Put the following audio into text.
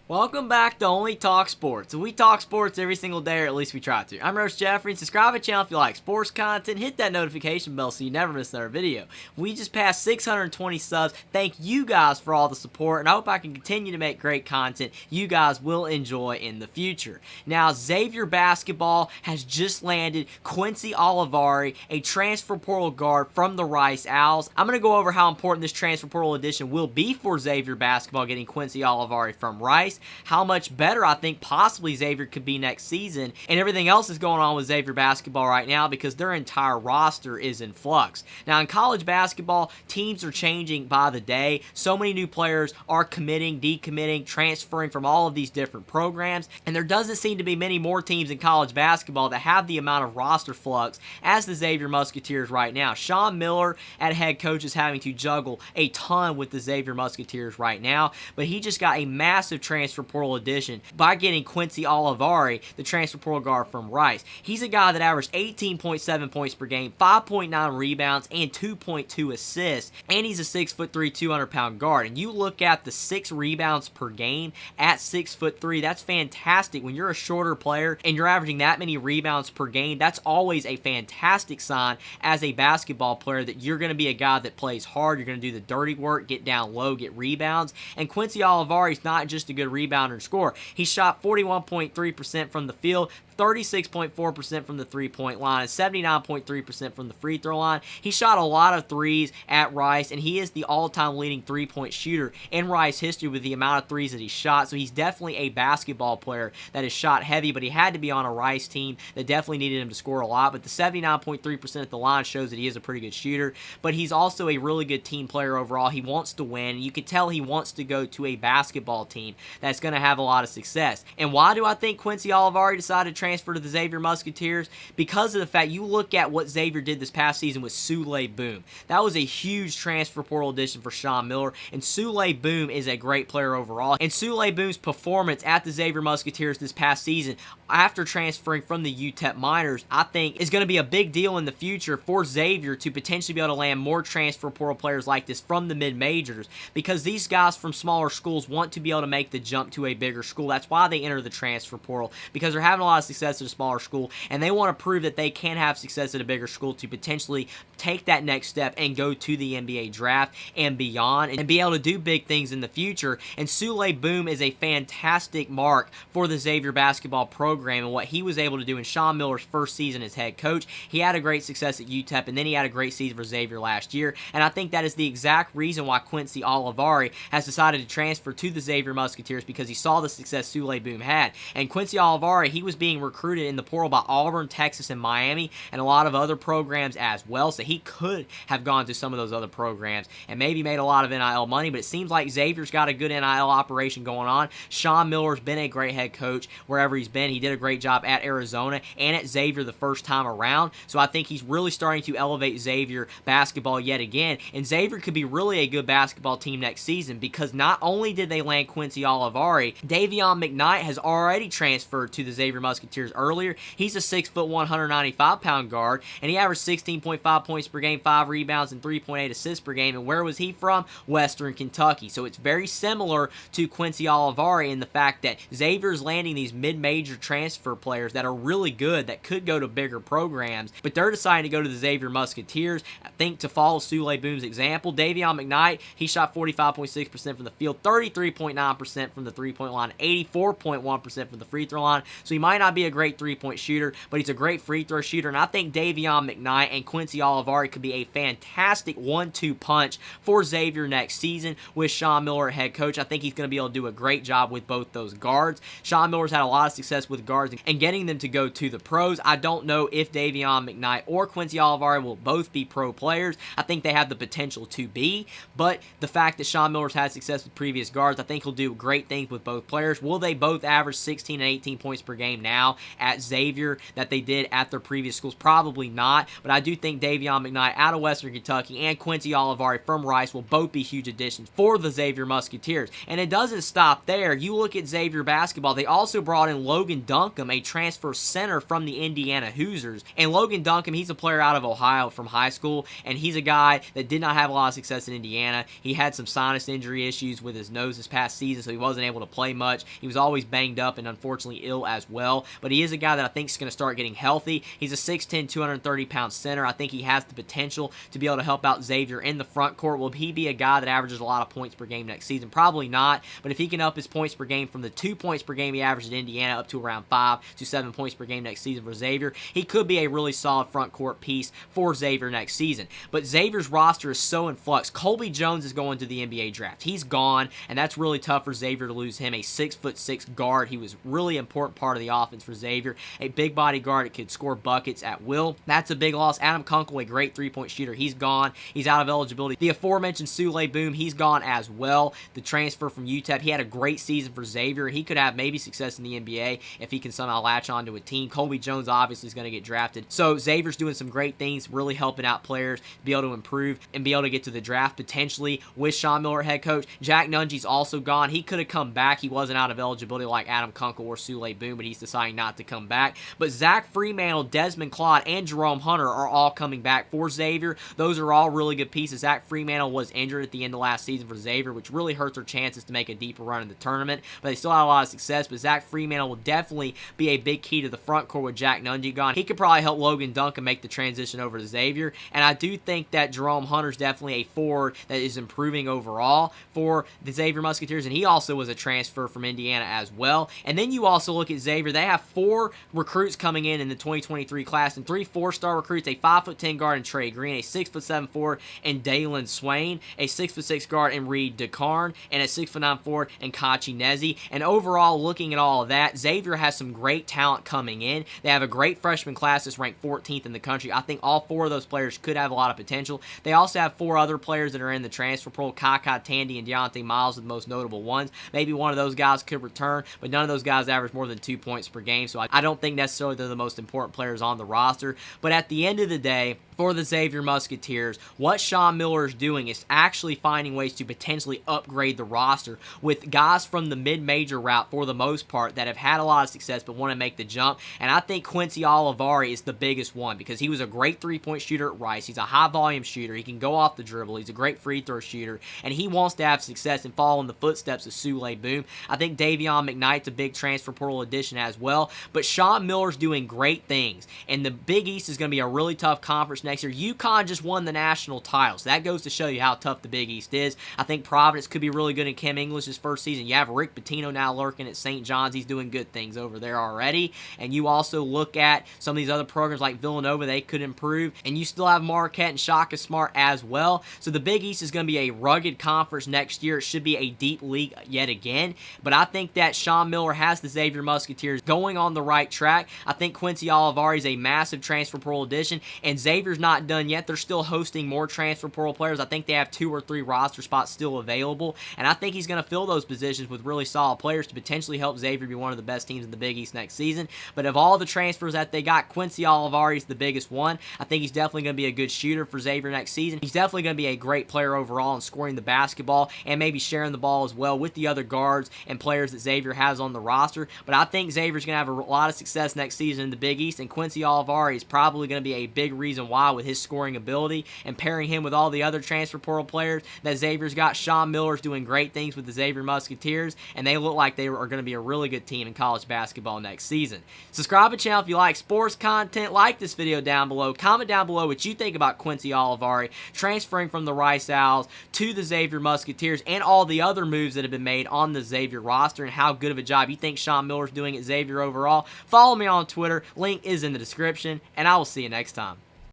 Welcome back to Only Talk Sports. We talk sports every single day, or at least we try to. I'm Roast Jeffrey, and subscribe to the channel if you like sports content. Hit that notification bell so you never miss another video. We just passed 620 subs. Thank you guys for all the support, and I hope I can continue to make great content you guys will enjoy in the future. Now, Xavier basketball has just landed Quincy Olivari, a transfer portal guard from the Rice Owls. I'm going to go over how important this transfer portal addition will be for Xavier basketball, getting Quincy Olivari from Rice, how much better I think possibly Xavier could be next season, and everything else is going on with Xavier basketball right now because their entire roster is in flux. Now, in college basketball, teams are changing by the day. So many new players are committing, decommitting, transferring from all of these different programs, and there doesn't seem to be many more teams in college basketball that have the amount of roster flux as the Xavier Musketeers right now. Sean Miller at head coach is having to juggle a ton with the Xavier Musketeers right now, but he just got a massive transfer portal addition by getting Quincy Olivari, the transfer portal guard from Rice. He's a guy that averaged 18.7 points per game, 5.9 rebounds, and 2.2 assists, and he's a 6'3", 200-pound guard. And you look at the 6 rebounds per game at 6'3", that's fantastic. When you're a shorter player and you're averaging that many rebounds per game, that's always a fantastic sign as a basketball player that you're going to be a guy that plays hard, you're going to do the dirty work, get down low, get rebounds. And Quincy Olivari is not just a good rebounder and scorer. He shot 41.3% from the field, 36.4% from the three-point line, and 79.3% from the free throw line. He shot a lot of threes at Rice, and he is the all-time leading three-point shooter in Rice history with the amount of threes that he shot. So he's definitely a basketball player that is shot heavy, but he had to be on a Rice team that definitely needed him to score a lot. But the 79.3% at the line shows that he is a pretty good shooter, but he's also a really good team player overall. He wants to win, and you can tell he wants to go to a basketball team that's going to have a lot of success. And why do I think Quincy Olivari decided to transfer to the Xavier Musketeers? Because of the fact you look at what Xavier did this past season with Souley Boum. That was a huge transfer portal addition for Sean Miller, and Souley Boum is a great player overall. And Souley Boum's performance at the Xavier Musketeers this past season, after transferring from the UTEP Miners, I think is going to be a big deal in the future for Xavier to potentially be able to land more transfer portal players like this from the mid-majors, because these guys from smaller schools want to be able to make the jump to a bigger school. That's why they enter the transfer portal, because they're having a lot of success at a smaller school, and they want to prove that they can have success at a bigger school to potentially take that next step and go to the NBA draft and beyond and be able to do big things in the future. And Souley Boum is a fantastic mark for the Xavier basketball program and what he was able to do in Sean Miller's first season as head coach. He had a great success at UTEP, and then he had a great season for Xavier last year, and I think that is the exact reason why Quincy Olivari has decided to transfer to the Xavier Musketeers, because he saw the success Souley Boum had. And Quincy Olivari, he was being recruited in the portal by Auburn, Texas, and Miami, and a lot of other programs as well, so he could have gone to some of those other programs and maybe made a lot of NIL money, but it seems like Xavier's got a good NIL operation going on. Sean Miller's been a great head coach wherever he's been. He did a great job at Arizona and at Xavier the first time around, so I think he's really starting to elevate Xavier basketball yet again, and Xavier could be really a good basketball team next season, because not only did they land Quincy Olivari, Davion McKnight has already transferred to the Xavier Musketeers earlier. He's a 6'1", 195-pound guard, and he averaged 16.5 points per game, 5 rebounds, and 3.8 assists per game. And where was he from? Western Kentucky. So it's very similar to Quincy Olivari in the fact that Xavier's landing these mid-major transfer players that are really good, that could go to bigger programs, but they're deciding to go to the Xavier Musketeers. I think to follow Souley Boum's example, Davion McKnight, he shot 45.6% from the field, 33.9% from the three-point line, 84.1% from the free throw line. So he might not be a great three-point shooter, but he's a great free throw shooter, and I think Davion McKnight and Quincy Olivari could be a fantastic 1-2 punch for Xavier next season with Sean Miller head coach. I think he's going to be able to do a great job with both those guards. Sean Miller's had a lot of success with guards and getting them to go to the pros. I don't know if Davion McKnight or Quincy Olivari will both be pro players. I think they have the potential to be, but the fact that Sean Miller's had success with previous guards, I think he'll do great things with both players. Will they both average 16 and 18 points per game now? now at Xavier that they did at their previous schools? Probably not, but I do think Davion McKnight out of Western Kentucky and Quincy Olivari from Rice will both be huge additions for the Xavier Musketeers. And it doesn't stop there. You look at Xavier basketball, they also brought in Logan Duncan, a transfer center from the Indiana Hoosiers. And Logan Duncan, he's a player out of Ohio from high school, and he's a guy that did not have a lot of success in Indiana. He had some sinus injury issues with his nose this past season, so he wasn't able to play much. He was always banged up and unfortunately ill as well, but he is a guy that I think is going to start getting healthy. He's a 6'10", 230-pound center. I think he has the potential to be able to help out Xavier in the front court. Will he be a guy that averages a lot of points per game next season? Probably not, but if he can up his points per game from the 2 points per game he averaged at Indiana up to around 5 to 7 points per game next season for Xavier, he could be a really solid front court piece for Xavier next season. But Xavier's roster is so in flux. Colby Jones is going to the NBA draft. He's gone, and that's really tough for Xavier to lose him, a 6'6" guard. He was really important part of the offense for Xavier, a big body guard that could score buckets at will. That's a big loss. Adam Kunkel, a great three-point shooter, he's gone. He's out of eligibility. The aforementioned Sule Boom, he's gone as well. The transfer from UTEP, he had a great season for Xavier. He could have maybe success in the NBA if he can somehow latch onto a team. Colby Jones obviously is going to get drafted. So Xavier's doing some great things, really helping out players to be able to improve and be able to get to the draft potentially with Sean Miller head coach. Jack Nungy's also gone. He could have come back. He wasn't out of eligibility like Adam Kunkel or Sule Boom, but he's deciding not to come back. But Zach Freemantle, Desmond Claude, and Jerome Hunter are all coming back for Xavier. Those are all really good pieces. Zach Freemantle was injured at the end of last season for Xavier, which really hurt their chances to make a deeper run in the tournament, but they still had a lot of success. But Zach Freemantle will definitely be a big key to the front court with Jack Nungy gone. He could probably help Logan Duncan make the transition over to Xavier, and I do think that Jerome Hunter's definitely a forward that is improving overall for the Xavier Musketeers, and he also was a transfer from Indiana as well. And then you also look at Xavier. They have 4 recruits coming in the 2023 class, and 3 4-star recruits, a 5'10" guard in Trey Green, a 6'7" forward in Dalen Swain, a 6'6" guard in Reed DeCarn, and a 6'9" forward in Kachi Nezi. And overall, looking at all of that, Xavier has some great talent coming in. They have a great freshman class that's ranked 14th in the country. I think all 4 of those players could have a lot of potential. They also have 4 other players that are in the transfer portal. Kakai Tandy and Deontay Miles are the most notable ones. Maybe one of those guys could return, but none of those guys average more than 2 points per game, so I don't think necessarily they're the most important players on the roster. But at the end of the day, for the Xavier Musketeers, what Sean Miller is doing is actually finding ways to potentially upgrade the roster with guys from the mid-major route for the most part that have had a lot of success but want to make the jump. And I think Quincy Olivari is the biggest one because he was a great three-point shooter at Rice. He's a high-volume shooter. He can go off the dribble. He's a great free throw shooter, and he wants to have success and follow in the footsteps of Sule Boom. I think Davion McKnight's a big transfer portal addition as well, but Sean Miller's doing great things, and the Big East is going to be a really tough conference next year. UConn just won the national title, so that goes to show you how tough the Big East is. I think Providence could be really good in Kim English's first season. You have Rick Pitino now lurking at St. John's. He's doing good things over there already. And you also look at some of these other programs like Villanova, they could improve. And you still have Marquette and Shaka Smart as well. So the Big East is going to be a rugged conference next year. It should be a deep league yet again. But I think that Sean Miller has the Xavier Musketeers going on the right track. I think Quincy Olivari is a massive transfer portal addition, and Xavier's not done yet. They're still hosting more transfer portal players. I think they have 2 or 3 roster spots still available, and I think he's going to fill those positions with really solid players to potentially help Xavier be one of the best teams in the Big East next season. But of all the transfers that they got, Quincy Olivari is the biggest one. I think he's definitely going to be a good shooter for Xavier next season. He's definitely going to be a great player overall in scoring the basketball and maybe sharing the ball as well with the other guards and players that Xavier has on the roster. But I think Xavier's going to have a lot of success next season in the Big East, and Quincy Olivari is probably going to be a big reason why with his scoring ability, and pairing him with all the other transfer portal players that Xavier's got. Sean Miller's doing great things with the Xavier Musketeers, and they look like they are going to be a really good team in college basketball next season. Subscribe to the channel if you like sports content. Like this video down below. Comment down below what you think about Quincy Olivari transferring from the Rice Owls to the Xavier Musketeers and all the other moves that have been made on the Xavier roster and how good of a job you think Sean Miller's doing at Xavier overall. Follow me on Twitter. Link is in the description, and I will see you next time.